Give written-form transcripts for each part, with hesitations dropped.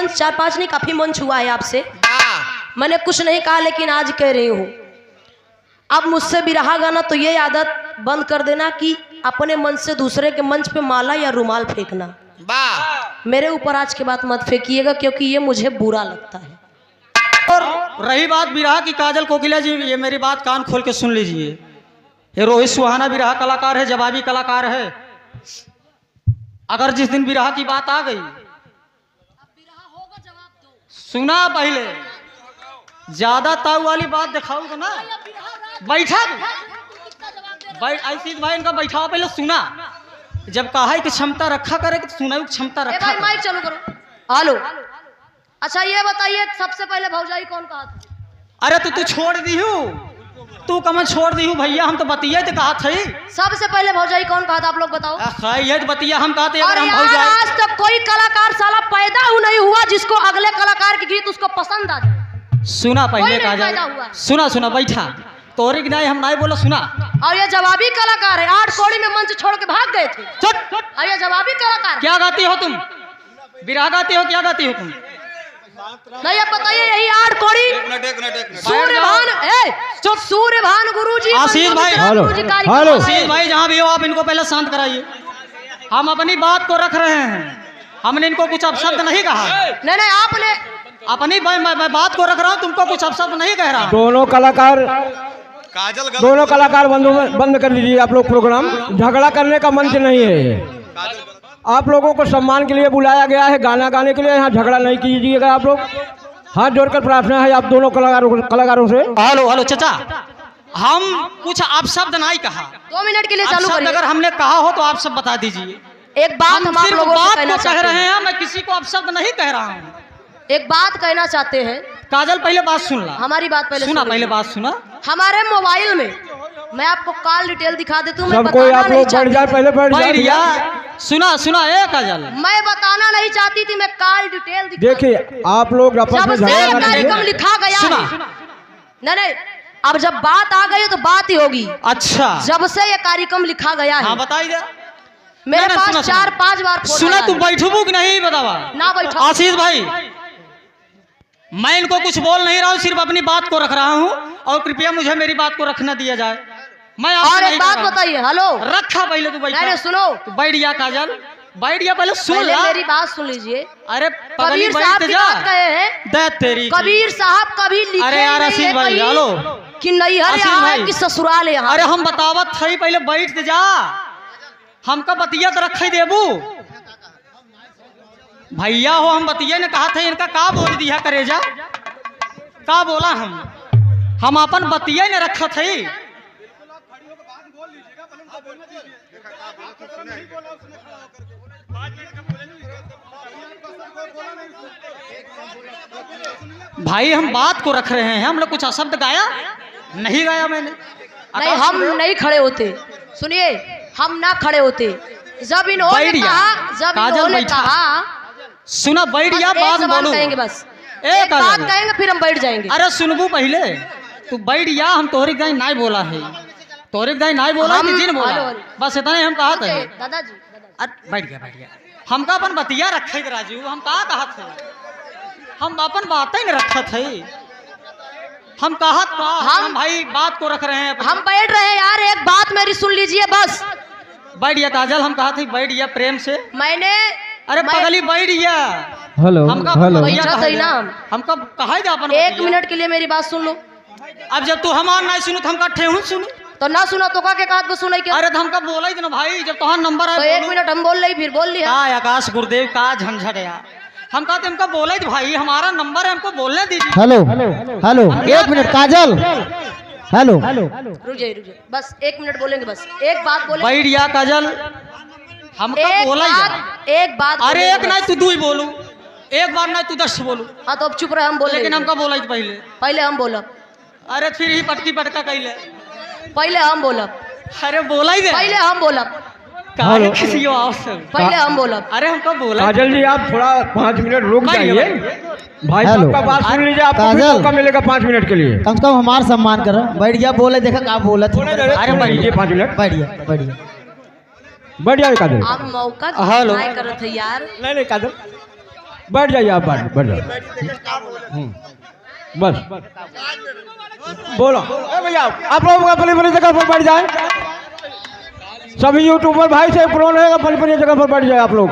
मंच 4-5 नहीं काफी मंच हुआ है आपसे, मैंने कुछ नहीं कहा लेकिन आज कह रही हूँ, अब मुझसे बिरहा गाना तो ये आदत बंद कर देना कि अपने मंच से दूसरे के मंच पे माला या रुमाल फेंकना। मेरे ऊपर आज के बाद मत फेंकिएगा क्योंकि ये मुझे बुरा लगता है। और रही बात बिरहा की, काजल कोकिला जी ये मेरी बात कान खोल के सुन लीजिए। ये रोहित सुहाना बिरहा कलाकार है, जवाबी कलाकार है। अगर जिस दिन बिरहा की बात आ गई, सुना पहले, ज्यादा ताऊ वाली बात दिखाऊंगा ना, बैठा ऐसी भाई इनका बैठाओ, पहले सुना। जब कहा कि क्षमता रखा करे तो सुना क्षमता रखा भाई माइक चालू करो। हेलो, अच्छा ये बताइए सबसे पहले भौजाई कौन कहा था? अरे तू छोड़ दी हूँ, तू कमन छोड़ दी हूँ भैया, हम तो बतिया तो कहा थे। सबसे पहले भौजाई कौन कहा था आप लोग बताओ। ये तो बतिया हम कहते हैं। और यार आज तक कोई कलाकार साला पैदा नहीं हुआ जिसको अगले कलाकार के गीत उसको पसंद आ जाए। सुना पहले का, सुना बैठा तोरी नहीं, हम नहीं बोला, सुना। और ये जवाबी कलाकार है, 8 कौड़ी में मंच छोड़ के भाग गए थे। और ये जवाबी कलाकार। क्या गाती हो तुम? बिरहा गाती हो? क्या गाती हो तुम? नहीं अब बताइए, यही 8 कौड़ी सूर्यभान गुरुजी, आशीष भाई, हेलो आशीष भाई जहाँ भी हो आप इनको पहले शांत कराइए। हम अपनी बात को रख रहे हैं, हमने इनको कुछ अपशब्द नहीं कहा। नहीं आपने अपनी मैं बात को रख रहा हूँ, तुमको कुछ अपशब्द नहीं कह रहा। दोनों कलाकार बंद कर दीजिए आप लोग प्रोग्राम। झगड़ा करने का मंच नहीं है। आप लोगों को सम्मान के लिए बुलाया गया है, गाना गाने के लिए। यहाँ झगड़ा नहीं कीजिएगा आप लोग। हाथ जोड़कर प्रार्थना है आप दोनों कलाकारों से। हेलो चाचा, हम कुछ अपशब्द नहीं कहा। 2 मिनट के लिए चालू करिए। अगर हमने कहा हो तो आप सब बता दीजिए। एक बात हम आप लोगों से कहना कह रहे हैं, मैं किसी को अपशब्द नहीं कह रहा हूँ। एक बात कहना चाहते हैं। काजल पहले बात सुन ला। हमारी बात पहले सुना, पहले बात सुना। हमारे मोबाइल में मैं आपको कॉल डिटेल दिखा देती हूँ। सब कोई आप लोग बैठ जाए, पहले बैठ जाए। सुना ए काजल, मैं बताना नहीं चाहती थी, मैं कॉल डिटेल देखिए आप लोग आपस में कार्यक्रम लिखा गया है। नहीं अब जब बात आ गई तो बात ही होगी। अच्छा, जब से ये कार्यक्रम लिखा गया है। हाँ बताइए। मेरे पास 4-5 बार सुना। तू बैठू कि नहीं बतावा? ना बैठो। आशीष भाई, मैं इनको कुछ बोल नहीं रहा हूँ, सिर्फ अपनी बात को रख रहा हूँ और कृपया मुझे मेरी बात को रखना दिया जाए। मैं और एक बात बताइए। हेलो, रखा पहले तू बैठ। नहीं सुनो, बैठ जा काजल, बैठ जा, पहले सुन ले मेरी बात सुन लीजिए। अरे कबीर साहब की बात कहे हैं, तेरी कबीर साहब कभी लिखे। अरे यार आशीष भाई, हेलो, कि नैहर यहाँ है कि ससुराल यहाँ। अरे हम बतावत थे, पहले बैठ जा। हमका बतिया तो रखे देबू भैया हो। हम बतिया ने कहा था, इनका का बोल दिया करेजा, का बोला हम अपन बतिया ने रखा थे। भाई हम बात को रख रहे हैं, हम लोग कुछ अशब्द गाया नहीं गाया मैंने। नहीं हम नहीं खड़े होते, सुनिए, हम ना खड़े होते जब इन्होंने कहा। सुना, बैठ जा, बात कहेंगे बस एक बात कहेंगे फिर हम बैठ जाएंगे। अरे सुनबू पहले, तू बैठ जा। हम तोहरी गाय नहीं बोला है, तोहरी गाय नहीं बोला, जिन बोला बस इतना ही हम कहा थे। दादाजी बैठ गया। हमका अपन बतिया रखे राजू, हम कहा थे, हम अपन बात ही नहीं रखा थे। हम हम भाई बात को रख रहे हैं, हम बैठ रहे हैं यार। एक बात मेरी सुन लीजिए बस। बैठ गया काजल, हम कहा थे बैठ गया प्रेम से। मैंने अरे पगली बैठ गया। हेलो हमका कहा अपन 1 मिनट के लिए मेरी बात सुन लो। अब जब तू हमार नहीं सुनू तो हम कट्ठे हूँ सुनू तो ना सुना तो का के कात को सुनाई क्या? अरे तो हमका बोला ही ना भाई, जब तुम्हारा नंबर है तो 1 मिनट हम बोल रही, फिर बोल लिया। आकाश गुरुदेव का झंझट यार, हम कहते हमका बोला ही भाई, हमारा नंबर है, हमको बोलने दीजिए। हेलो 1 मिनट काजल, हेलो रुकिए बस 1 मिनट बोलेंगे, बस एक बात बोले। बैठ जा काजल, हमका बोला ही एक बात। अरे एक नहीं तू 2 ही बोलू, एक बार नहीं तू 10 बोलू। हाँ तो अब चुप रहे, हम बोले। लेकिन हमका बोला ही पहले हम बोला। अरे फिर ही पटकी पटका कैले, पहले हम बोला। अरे बोला ही दे, पहले हम बोला। पहले हम बोला। अरे हमको बोला। काजल जी आप थोड़ा 5 मिनट रुक जाइए, भाई साहब का बात सुन लीजिए, आपको भी मौका मिलेगा 5 मिनट के लिए। कम से कम हमारा सम्मान करो। बैठ गया, बोले देखा का बोला। अरे बैठिए 5 मिनट। बढ़िया काजल, आप मौका नहीं करत है यार। नहीं काजल बैठ जाइए आप, बैठ जाइए। बस बोलो भैया, आप लोग अपनी अपनी जगह पर बैठ जाए। सभी यूट्यूबर भाई से प्रो रहेगा, अपनी अपनी जगह पर बैठ जाए आप लोग।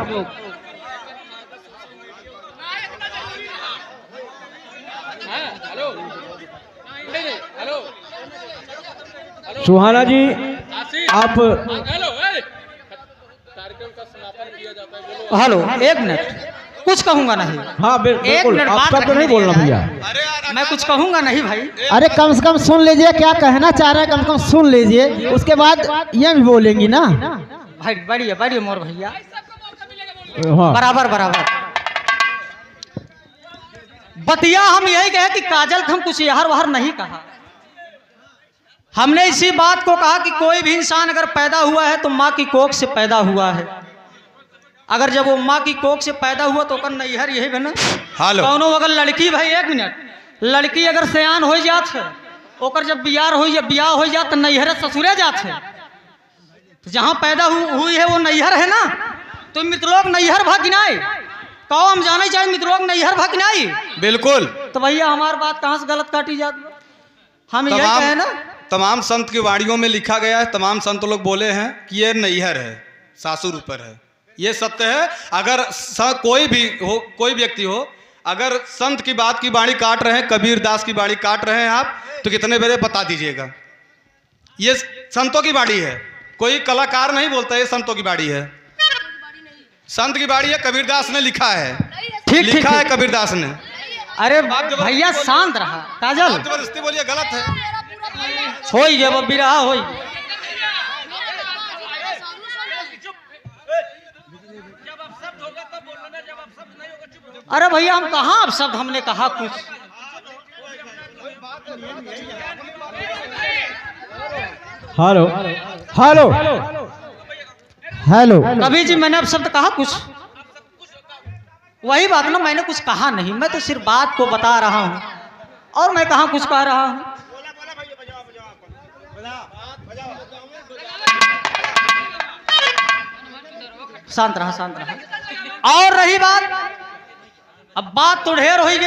सुहाना जी आप हेलो, एक मिनट, कुछ कहूंगा नहीं। हाँ बिल्कुल, आप सब तो नहीं बोलना भैया। मैं कुछ कहूंगा नहीं भाई। अरे कम से कम सुन लीजिए क्या कहना चाह रहे हैं, कम से कम सुन लीजिए, उसके बाद ये भी बोलेंगी ना। भाई बढ़िया बढ़िया मोर भैया, हाँ बराबर बराबर। बतिया हम यही कहे कि काजल हम कुछ यहर वहर नहीं कहा। हमने इसी बात को कहा कि कोई भी इंसान अगर पैदा हुआ है तो माँ की कोख से पैदा हुआ है। अगर जब वो माँ की कोख से पैदा हुआ तो ओकर नैहर यही बना। कौनो अगर लड़की, भाई एक मिनट, लड़की अगर सयान हो जात है, ओकर जब बियाह हो जात तो नैहर ससुरे जात है। तो जहाँ पैदा हुई है वो नैहर है ना। तो मित्रलोक नैहर भागिनाई कहो, हम जाने चाहे मित्रलोक नैहर भागिनाई। बिल्कुल। तो भैया हमारी बात कहाँ से गलत काटी जाती? हम यही कहे ना, तमाम संत की वाणियों में लिखा गया है, तमाम संत लोग बोले हैं कि ये नैहर है, सासुर ऊपर है। ये सत्य है। अगर कोई भी हो, कोई व्यक्ति हो, अगर संत की बात की बाणी काट रहे हैं, कबीर दास की बाणी काट रहे हैं आप, तो कितने बड़े बता दीजिएगा। ये संतों की बाणी है, कोई कलाकार नहीं बोलता, ये संतों की बाणी है। संत की बाणी है, कबीरदास ने लिखा है। ठीक लिखा है कबीरदास ने। अरे भैया शांत रहा। काजल जबरदस्ती बोलिए, गलत है। होई गया वो बिरहा होई। अरे भैया हम कहाँ अब शब्द हमने कहा कुछ। हेलो हेलो हेलो कभी जी मैंने अब शब्द कहा कुछ? वही बात ना, मैंने कुछ कहा नहीं, मैं तो सिर्फ बात को बता रहा हूँ और मैं कहाँ कुछ कह रहा हूँ। शांत रहा, शांत रहा। और रही बात, अब बात तो ढेर हो गई।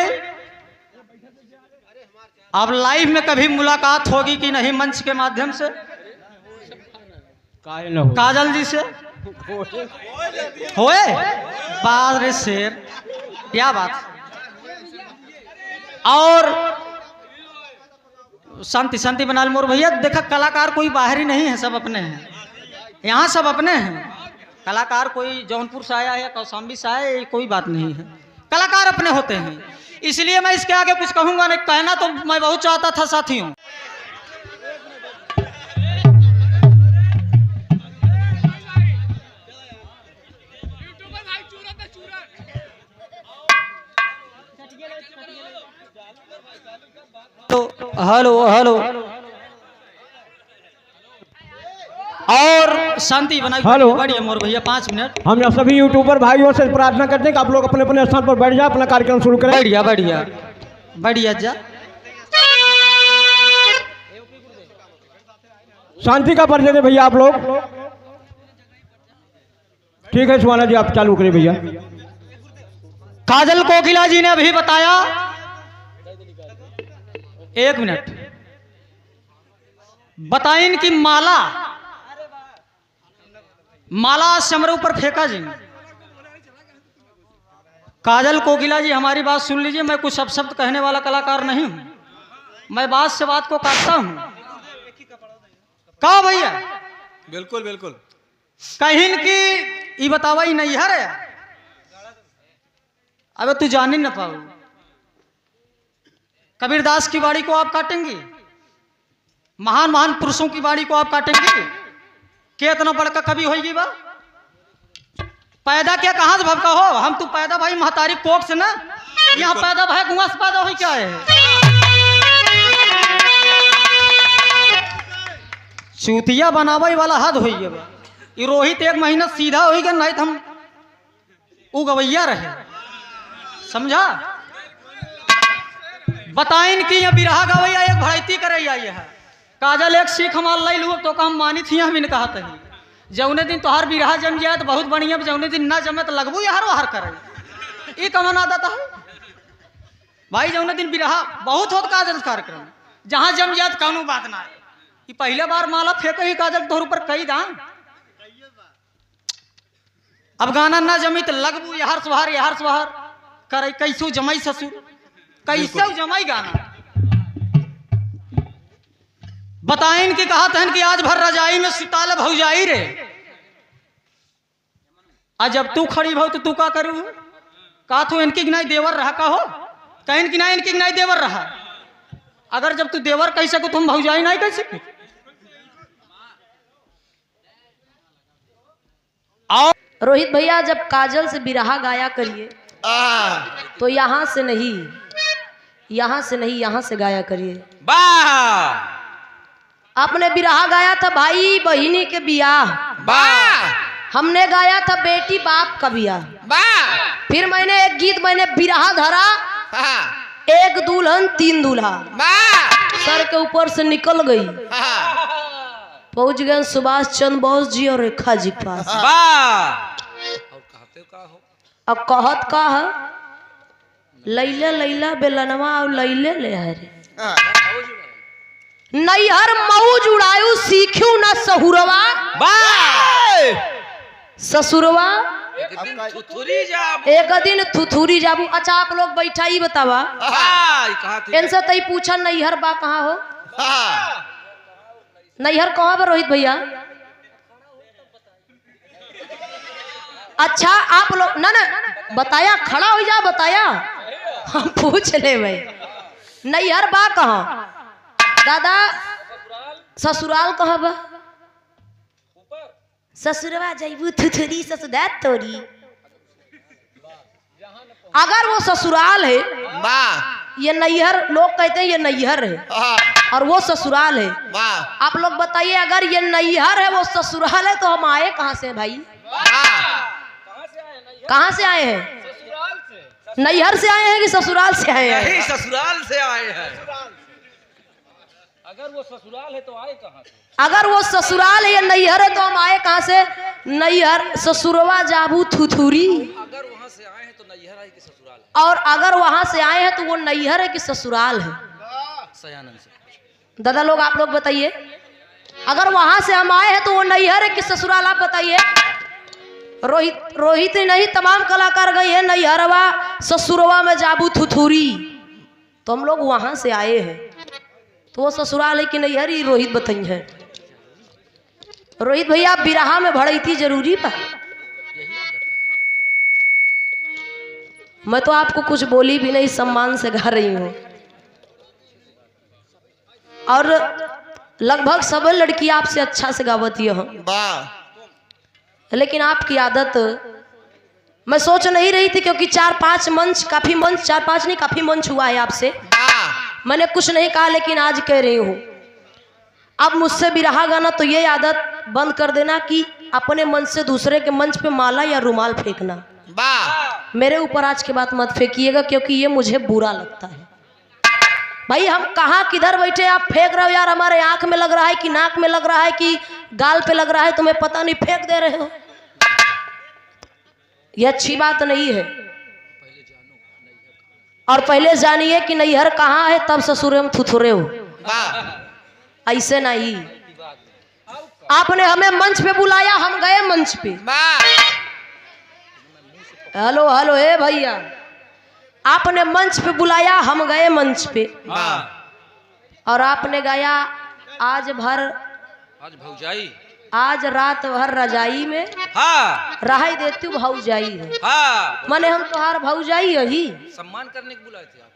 अब लाइव में कभी मुलाकात होगी कि नहीं मंच के माध्यम से काजल जी से? होए बात रे शेर, क्या बात। और शांति शांति बना मोर भैया। देखा कलाकार कोई बाहरी नहीं है, सब अपने हैं। यहाँ सब अपने हैं। कलाकार कोई जौनपुर से आया है या कौशाम्बी से आया है, कोई बात नहीं है। कलाकार अपने होते हैं। इसलिए मैं इसके आगे कुछ कहूंगा नहीं। कहना तो मैं बहुत चाहता था साथियों। तो हेलो हेलो और शांति बनाई। हेलो। बढ़िया मोर भैया 5 मिनट। हम सभी यूट्यूबर भाइयों से प्रार्थना करते हैं कि आप लोग अपने अपने स्थान पर बैठ जाए, अपना कार्यक्रम शुरू करें। बढ़िया बढ़िया बढ़िया जा। शांति का परिचय दें भैया आप लोग। ठीक है सुहाना जी, आप चालू करिए भैया। काजल कोकिला जी ने अभी बताया। 1 मिनट बताइन कि माला समरों पर फेंका जी। काजल कोकिला जी हमारी बात सुन लीजिए। मैं कुछ शब्द कहने वाला कलाकार नहीं हूं। मैं बात से बात को काटता हूं। कहा भैया? बिल्कुल बिल्कुल। कहीं की ये बतावा ही नहीं है। अबे तू जान ही न पाओ। कबीरदास की बाड़ी को आप काटेंगे, महान महान पुरुषों की बाड़ी को आप काटेंगे। क्या इतना बड़का कवि होगी बा? पैदा क्या कहां से भबका हो? हम तू पैदा भाई महतारी कोख से ना, यहाँ पैदा भाई कुआं से पैदा हो क्या है? चूतिया बनावे वाला हद हो गया। ये रोहित 1 महीना सीधा हो गया, नहीं तो हम उ गवैया रहे। समझा? बताइन कि यहाँ बिरहा गवैया एक भड़ैती करे आई है। काजल एक सीख हमार लै लू तो हम मानी थी। हम कहा जौने दिन तोहार बिरहा जम जाए तो बहुत बढ़िया, जौने दिन ना जमे तो लगबू यार वहार करे। ये कमन आदत है भाई। जौन दिन बिरहा बहुत होत काजल कार्यक्रम जहां जम जात कौनो बात ना है। कि पहले बार माला फेंको ही काजल तोहर ऊपर कई दान। अब गाना ना जमी तो लगबू यहर सुहार करे कैसो जमाई ससुर कैसे जमाई गाना बताइन कि कहा तहन कि आज भर रजाई में सिताल भौजाई रे। आज जब तू खड़ी भौ तो तू का करू का तू इनकी गिनाई देवर रहा का हो कहीं कि ना इनकी गिनाई देवर रहा। अगर जब तू देवर कह सको तुम भौजाई नहीं कह सके। रोहित भैया जब काजल से बिरहा गाया करिए तो यहाँ से नहीं यहाँ से गाया करिए। आपने बिरहा गाया था भाई बहिनी के बियाह, हमने गाया था बेटी बाप का बियाह। फिर मैंने एक गीत बिरहा धरा, एक दुल्हन तीन दूल्हा। सर के ऊपर से निकल गई, पहुंच गए सुभाष चंद्र बोस जी और रेखा जी के पास। अब कहत का है लैला लैला बेलनवा और लैले ले हरे नैहर मऊज उड़ायू सीखू न सहुरवा ससुरवा एक दिन थुथुरी जाबू। अच्छा आप लोग बैठा ही बतावा इनसे तई पूछा नैहर बा कहाँ हो, नैहर कहाँ पर रोहित भैया। अच्छा आप लोग ना बताया खड़ा हो जा बताया हम पूछ ले भाई नैहर बा कहाँ दादा ससुराल कहाँ बा ससुरवा जैबू थुथुरी ससुदा तोरी। अगर वो ससुराल है ये नैहर लोग कहते हैं ये नैहर है और वो ससुराल है। आप लोग बताइए अगर ये नैहर है वो ससुराल है तो हम आए कहाँ से भाई, कहाँ से आए हैं? नैहर से आए हैं कि ससुराल से आए हैं? ससुराल से आए हैं। अगर वो ससुराल है तो आए कहाँ से? अगर वो ससुराल है या नैहर है तो हम आए कहाँ से? नैहर ससुरवा जाबू थुथुरी। अगर वहाँ से आए हैं तो नैहर है कि ससुराल है? और अगर वहाँ से आए हैं तो वो नैहर है कि ससुराल है? सयानंद से दादा लोग आप लोग बताइए अगर वहाँ से हम आए हैं तो वो नैहर है कि ससुराल, आप बताइए। रोहित ही नहीं तमाम कलाकार गए हैं नैहरवा ससुरवा में जाबू थुथुरी, तो हम लोग वहां से आए हैं तो वो ससुराल है कि नैहर ही रोहित बताइए है। रोहित भैया बिरहा में भड़ैती जरूरी बा। मैं तो आपको कुछ बोली भी नहीं, सम्मान से गा रही हूँ और लगभग सब लड़की आपसे अच्छा से गावती है, लेकिन आपकी आदत मैं सोच नहीं रही थी क्योंकि 4-5 मंच काफी मंच 4-5 नहीं काफी मंच हुआ है आपसे, मैंने कुछ नहीं कहा लेकिन आज कह रही हूँ अब मुझसे बिरहा गाना तो ये आदत बंद कर देना कि अपने मंच से दूसरे के मंच पे माला या रुमाल फेंकना मेरे ऊपर आज के बाद मत फेंकिएगा क्योंकि ये मुझे बुरा लगता है। भाई हम कहाँ किधर बैठे आप फेंक रहे हो यार, हमारे आंख में लग रहा है कि नाक में लग रहा है कि गाल पे लग रहा है, तुम्हें पता नहीं फेंक दे रहे हो, ये अच्छी बात नहीं है। और पहले जानिए कि नैहर कहाँ है तब ससुर में थुथुरे हो, ऐसे नहीं। आपने हमें मंच पे बुलाया, हम गए मंच पे। हेलो हेलो हे भैया, आपने मंच पे बुलाया, हम गए मंच पे और आपने गाया आज भौजाई, आज रात भर रजाई में रहाई देती हूँ भौजाई है। माने हम तुम्हार भौजाई यही सम्मान करने के बुलाए थे आप,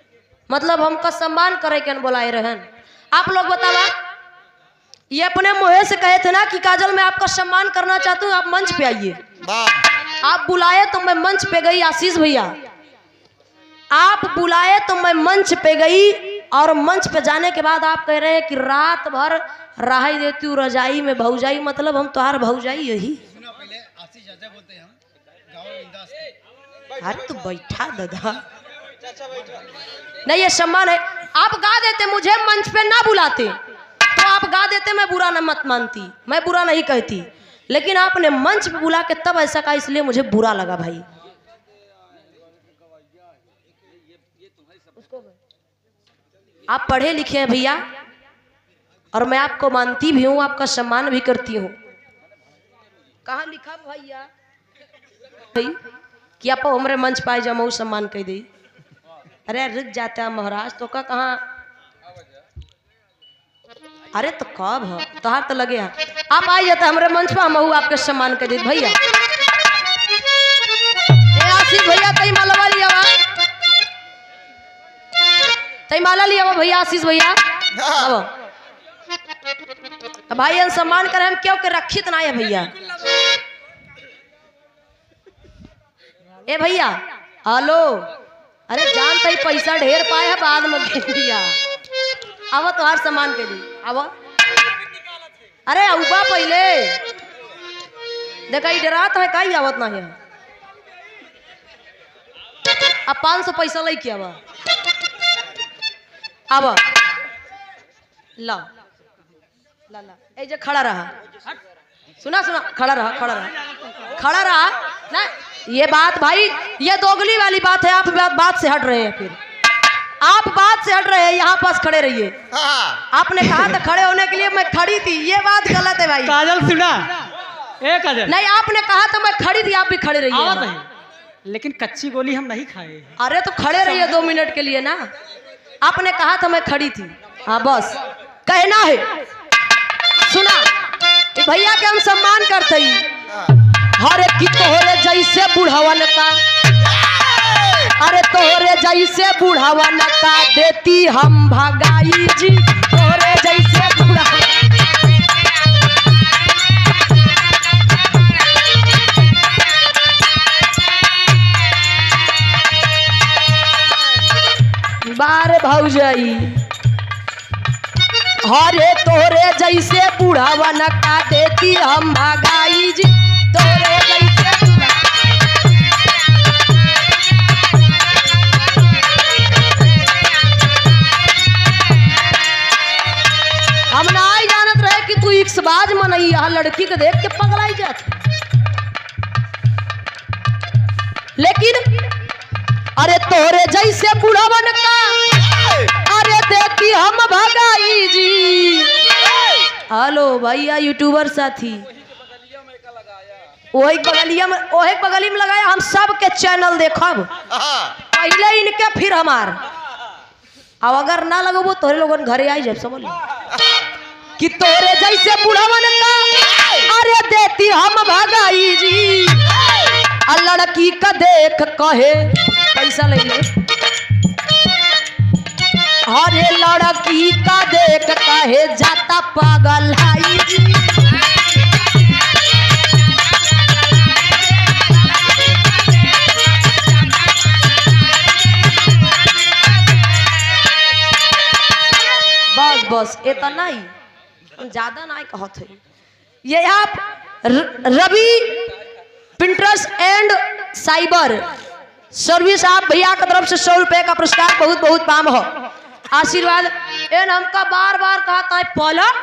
मतलब हमका सम्मान करे के बुलाए रहन। आप लोग बतावा, ये अपने मुँह से कहे थे ना कि काजल मैं आपका सम्मान करना चाहती हूँ, आप मंच पे आइए। आप बुलाए तो मैं मंच पे गई। आशीष भैया आप बुलाए तो मैं मंच पे गई और मंच पे जाने के बाद आप कह रहे हैं कि रात भर रहाई देती हूँ रजाई में भौजाई, मतलब हम तुम्हार भौजाई यही। अरे तू बैठा दादा, नहीं ये सम्मान है। आप गा देते, मुझे मंच पे ना बुलाते तो आप गा देते, मैं बुरा न मत मानती, मैं बुरा नहीं कहती, लेकिन आपने मंच पे बुला के तब ऐसा कहा, इसलिए मुझे बुरा लगा भाई। आप पढ़े लिखे हैं भैया, और मैं आपको मानती भी हूँ, आपका सम्मान भी करती हूँ। कहाँ लिखा भैया कि आप हमारे मंच पाए जमाऊ सम्मान कह दी। अरे रुक जाते हैं महाराज, तो का कहाँ? अरे तो कब है तोहार तो लगे है, आप आ जाते हमारे मंच पर, हम आपके सम्मान कर दी भैया। आशीष भैया तई माला वाली आवा, तई माला लिया भैया, आशीष भैया भाई सम्मान करें हम क्यों के रखित ना है भैया। ए भैया हेलो, अरे जान तई पैसा ढेर पाए है बाद में भैया, अब तोहार सम्मान के लिए अब। अरे उबा पहले देखा डरात है कहीं आवत ना है। अब 500 पैसा ले के अब ला ला ला ए जे खड़ा रहा, सुना सुना, खड़ा रहा खड़ा रहा खड़ा रहा ना। ये बात भाई ये दोगली वाली बात है, आप बात से हट रहे हैं, फिर आप बात से हट रहे हैं, यहाँ पास खड़े रहिए। आपने कहा था खड़े होने के लिए, मैं खड़ी थी, ये बात गलत है भाई। काजल सुना, ए काजल नहीं आपने कहा था मैं खड़ी थी, आप भी खड़े रहिए। लेकिन कच्ची गोली हम नहीं खाए। अरे तो खड़े रहिए 2 मिनट के लिए ना, आपने कहा था मैं खड़ी थी, हाँ बस कहना है। सुना भैया के हम सम्मान करते ही, हर की तोहरे जैसे बुढ़ावन का, अरे तोहरे जैसे बुढ़ावन का देती हम भगाई जी, तोहरे जैसे बुढ़ावन। बार भौजाई हरे तोरे जैसे बुढ़ावन का देती हम भगाई जी, तोरे जैसे हम ना ही जानत रहे कि तू इक्सबाज मनई, यहाँ लड़की को देख के पगलाई जात। लेकिन अरे तोरे जैसे बुढ़ावन का अरे देखी हम भगाई जी। हेलो भैया यूट्यूबर साथी, वही बगली में लगाया, हम सब के चैनल देखब, पहले इनके फिर हमार। अब अगर ना लगबो तोरे लोगन घरे आई जब समझ कि तोरे जैसे बुढ़ावन का अरे देती हम भगाई जी। लड़की का देख कहे पैसा ले ले, अरे लड़की का देख कहे जाता पागल हाई जी। बस बस इतना ही, ज्यादा ना कहत है। ये आप रवि पिंटरेस्ट एंड साइबर सर्विस, आप भैया की तरफ से 100 रुपए का पुरस्कार बहुत बहुत पाम हो, आशीर्वाद। एन हमका बार बार कहता है पलट,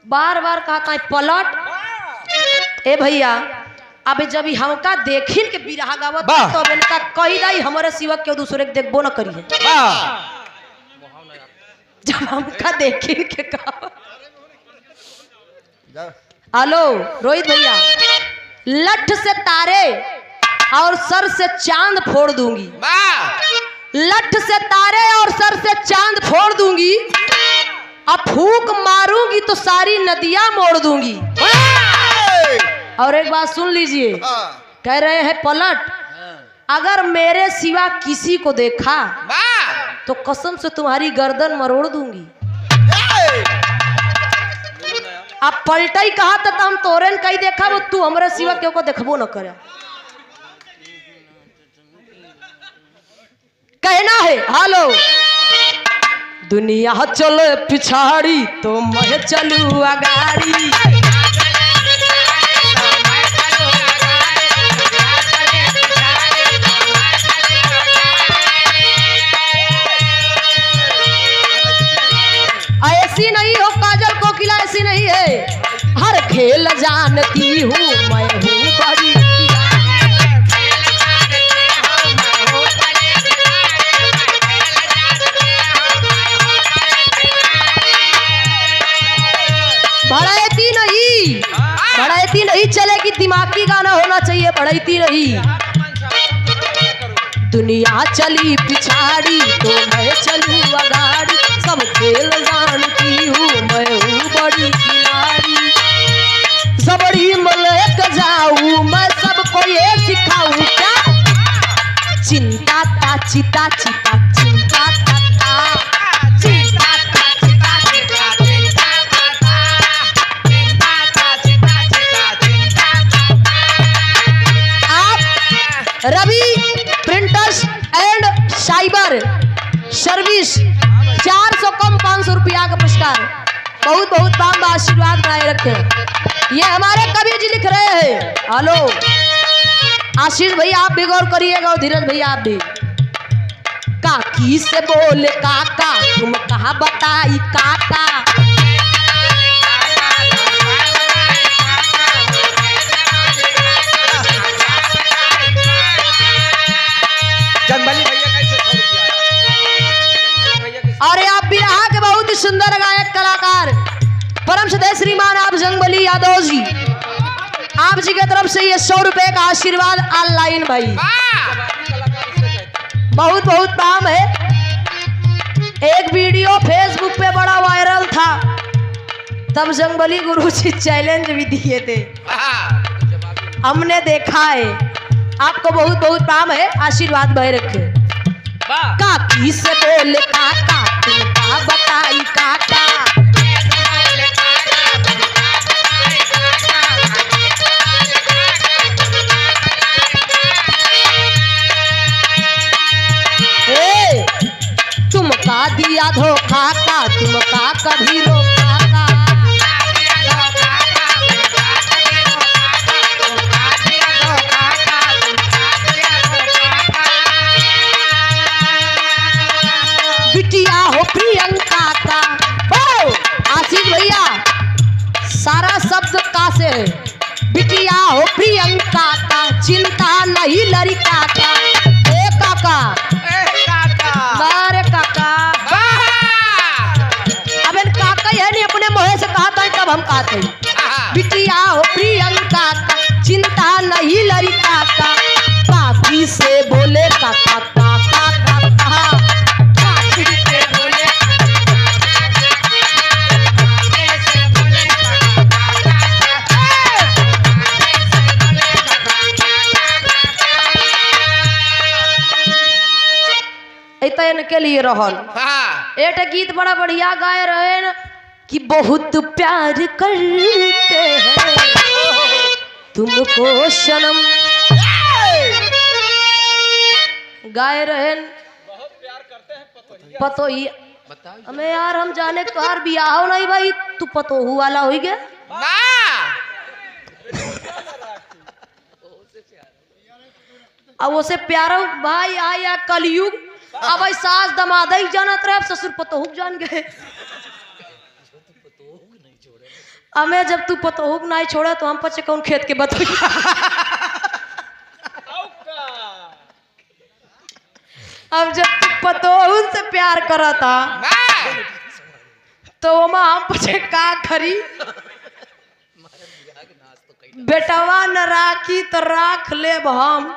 बार बार कहता है पलट। ए भैया अब जब हमका देखिन के बिरहा गावत तो अब इनका कही दाई हमारे सिवा क्यों दूसरे के देखबो न करिए। जब हमका देखिन के गावत। हेलो रोहित भैया, लठ से तारे और सर से चांद फोड़ दूंगी, लठ से तारे और सर से चांद फोड़ दूंगी, अब फूंक मारूंगी तो सारी नदियां मोड़ दूंगी। और एक बात सुन लीजिए, कह रहे हैं पलट, अगर मेरे सिवा किसी को देखा तो कसम से तुम्हारी गर्दन मरोड़ दूंगी। अब पलटा ही कहा था हम तोरेन कहीं देखा, वो तू हमारे सिवा क्यों को देखबो न करे। कहना है हेलो, दुनिया चले पिछाड़ी तो मैं चलू अगाड़ी। ऐसी नहीं हो काजल कोकिला, ऐसी नहीं है, हर खेल जानती हूँ मैं हूँ बड़ी। ये बढ़ती रही। दुनिया चली पिछाड़ी तो मैं चलूं अगाड़ी, सब खेल जानती हूँ मैं हूँ बड़ी खिलाड़ी। जबड़ी मलक जाऊं मैं सबको ये सिखाऊं क्या, चिंता ता चिता चिता चिंता ता चिंता ता चिता चिता चिंता ता चिंता ता चिता चिता चिंता ता। आप रवि प्रिंटर्स एंड साइबर सर्विस 400 कम 500 रुपया का पुरस्कार, बहुत बहुत दाम आशीर्वाद बनाए रखे। ये हमारे कवि जी लिख रहे हैं। हेलो आशीष भैया आप भी गौर करिएगा और धीरज भैया आप भी। काकी से बोले काका तुम कहा बताई काका, जंगली भैया कैसे 100 रुपया आया? और आप बिरहा के बहुत ही सुंदर गायक कलाकार परम सदय श्रीमान आप जंगबली यादव जी, आप जी की तरफ से ये 100 रुपए का आशीर्वाद ऑनलाइन भाई, बहुत बहुत काम है। एक वीडियो फेसबुक पे बड़ा वायरल था, तब जंगबली गुरु जी चैलेंज भी दिए थे, हमने देखा है। आपको बहुत बहुत काम है, आशीर्वाद भाई रखे। काकी से बोले काका तुम का बताई काका, तुम का दिया धोखा का तुम का कभी रोका का, बिटिया हो प्रियंका का। ओ आशीष भैया सारा शब्द का से है, बिटिया हो प्रियंका का चिंता नहीं लड़का का। ए काका बारे काका, अब इन काका यह नहीं अपने मुँह से कहा था तब हम कहते बिटिया हो प्रियंका का चिंता नहीं लड़का का। काकी से बोले काका काका काका, काकी से बोले इतने के लिए रहल। एक गीत बड़ा बढ़िया गाए रहे न कि बहुत प्यार करते हैं तुमको सनम, गाए रहे पतो ही हमें यार, हम जाने तुहार बियाह हो नहीं भाई, तू पतोहू वाला हो गया। अब उसे प्यारा भाई आया कलयुग, अब भाई सास दमाद ही जानत रहे, अब ससुर पतोहू जान गए। हमें जब तू पतोहू नहीं छोड़ा तो हम पचे कौन खेत के बतोई। अब जब तू पतोहू से प्यार करा था तो हम पचे का खरी, बेटवा न राखी तो राख ले हम।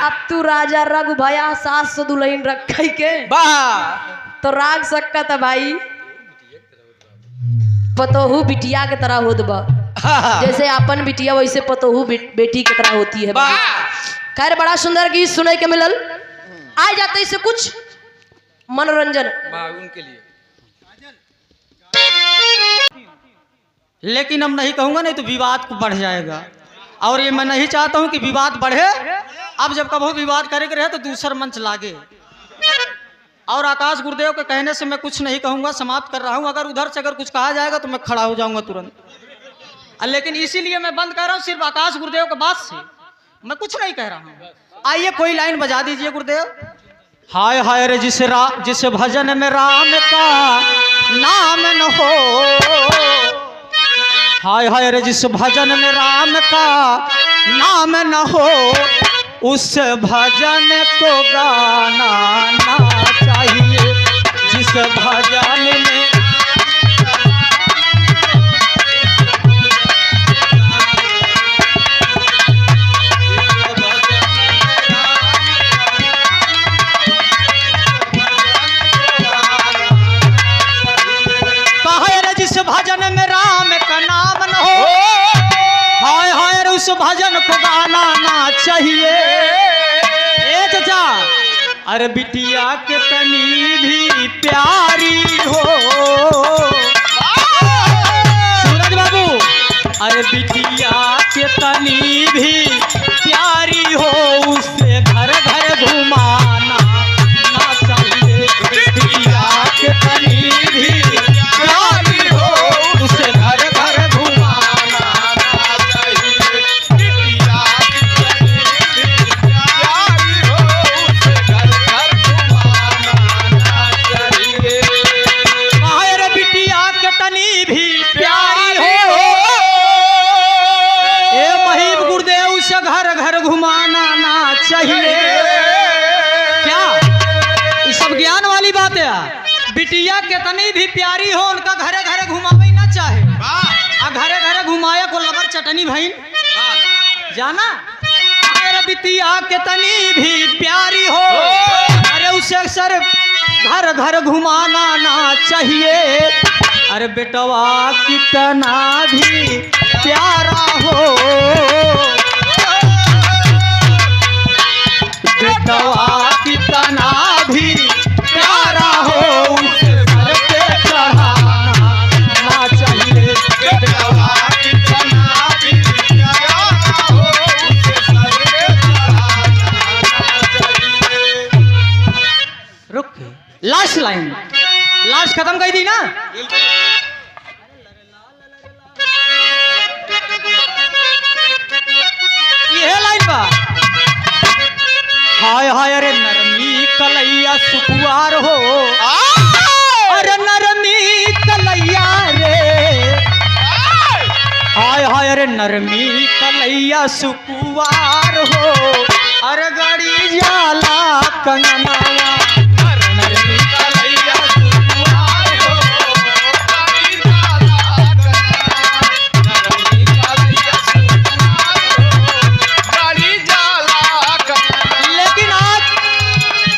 अब तू राजा रघु भया सास से दुल्हन रख के तो राख सकता था भाई, पतोहू बिटिया के तरह होत बा, जैसे अपन बिटिया वैसे पतोहू बेटी की तरह होती है। खैर बड़ा सुंदर गीत सुने के मिलल, आ जाते इसे कुछ मनोरंजन उनके लिए। लेकिन हम नहीं कहूंगा, नहीं तो विवाद को बढ़ जाएगा, और ये मैं नहीं चाहता हूं कि विवाद बढ़े। अब जब कभी विवाद करे रहे तो दूसरा मंच लागे। और आकाश गुरुदेव के कहने से मैं कुछ नहीं कहूंगा, समाप्त कर रहा हूं। अगर उधर से अगर कुछ कहा जाएगा तो मैं खड़ा हो जाऊंगा तुरंत, लेकिन इसीलिए मैं बंद कर रहा हूं सिर्फ आकाश गुरुदेव के बात से, मैं कुछ नहीं कह रहा हूं। आइए कोई लाइन बजा दीजिए गुरुदेव। हाय हाय रे जिस भजन में राम का नाम न हो, हाय हाय रे जिस भजन में राम का नाम न हो, उस भजन को गाना ना चाहिए। जिस भजन में भजन को गाना ना चाहिए। ए चाचा, अरे बिटिया के तनी भी प्यारी हो। सूरज बाबू, अरे बिटिया के तनी भी प्यारी हो, उससे घर घर घुमाना ना चाहिए। बिटिया के तनी भी प्यारी हो, उससे घर घर घुमाना ना चाहिए। बिटिया के तनी भी प्यारी हो, उससे घर घर घुमाना ना चाहिए। अरे बिटिया के तनी भी प्यारी हो, ए महीप गुरुदेव से घर घर घुमाना ना चाहिए। क्या ये सब ज्ञान वाली बात है? बिटिया कितनी भी प्यारी हो, उनका घरे घरे घुमावे ना चाहे। आ घरे घरे घुमाए को लबर चटनी भाई जाना। अरे बिटिया कितनी भी प्यारी हो, अरे उसे अक्सर घर घर घुमाना ना चाहिए। अरे बेटवा कितना भी प्यारा हो, बेटवा कितना भी प्यारा हो, उसे सर पे चढ़ाना ना चाहिए। बेटवा कितना भी प्यारा हो, उसे सर पे चढ़ाना ना चाहिए। रुक, लास्ट लाइन, लास्ट खत्म कर दी ना। ये लाइन बा, हाय हाय अरे नरमी कलैया सुकुआर हो। अरे नरमी कलैया रे, हाय हाय अरे नरमी कलैया सुकुआर हो। अरे गड़ी जाला कंगनावा, नरमी कलैया सुकुआर हो। गड़ी जाला कंगनावा, नरमी कलैया सुकुआर हो। गड़ी जाला कंगनावा। लेकिन आज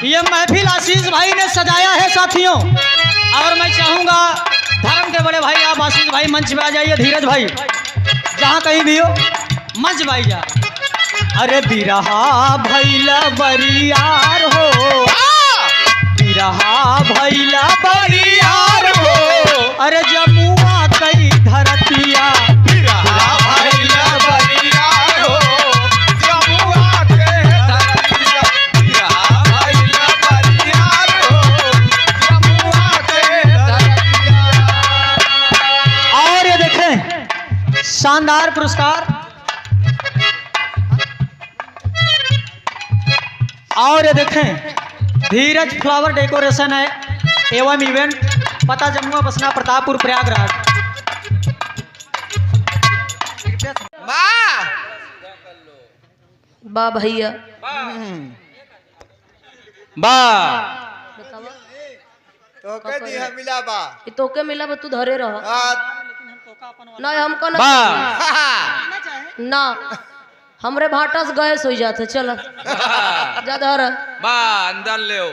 ये महफिल आशीष भाई ने सजाया है साथियों, और मैं चाहूंगा धर्म के बड़े भाई आप आशीष भाई मंच पे आ जाइए। धीरज भाई जहाँ कहीं भी हो मंच पे आई जा। अरे बिरहा भैला बरियार हो, बिरहा भैला बरियार हो। अरे जमुआ कई धरतिया, बिरहा भैला बरियार हो, जमुआ के धरतिया। बिरहा भैला बरियार हो, जमुआ के धरतिया। और ये देखें शानदार पुरस्कार, और ये देखें धीरज फ्लावर डेकोरेशन है एवं इवेंट, पता जमुआ बसना प्रतापपुर प्रयागराज। बा भैया बा तोके दिया मिला बा ये तोके मिला बा, तू धरे रह ना। हमको ना हाँ। ना, हमरे भाटा से गैस हो जाते। चल जा धर। बा अंदर ले ओ।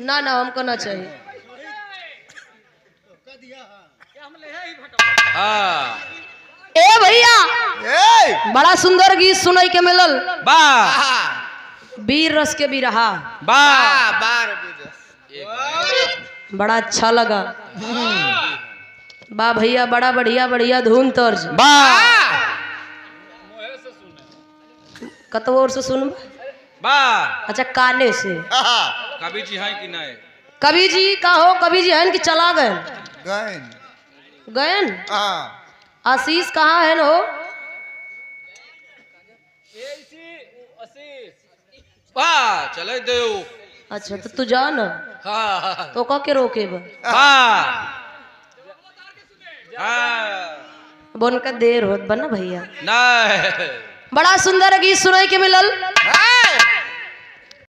ना ना हमको ना चाहिए। हाँ ए भैया, ए बड़ा सुंदर गीत सुनाई के मिलल। बा वीर रस के बिरहा, बा बार बड़ा अच्छा लगा। बा भैया, बड़ा बढ़िया बढ़िया धुन तर्ज। बा कतवो और से सुन। बा अच्छा काने से। कवि जी हैं कि नहीं? कवि जी का हो, कवि जी हैं कि चला गए? गैन गयन। हाँ आशीष कहाँ है हो? बा चले दे। अच्छा तो तू जा ना, हाँ तो का के रोके बा? हाँ बोन का देर होत बना भैया। नहीं बड़ा सुंदर गीत सुनाई के मिलल।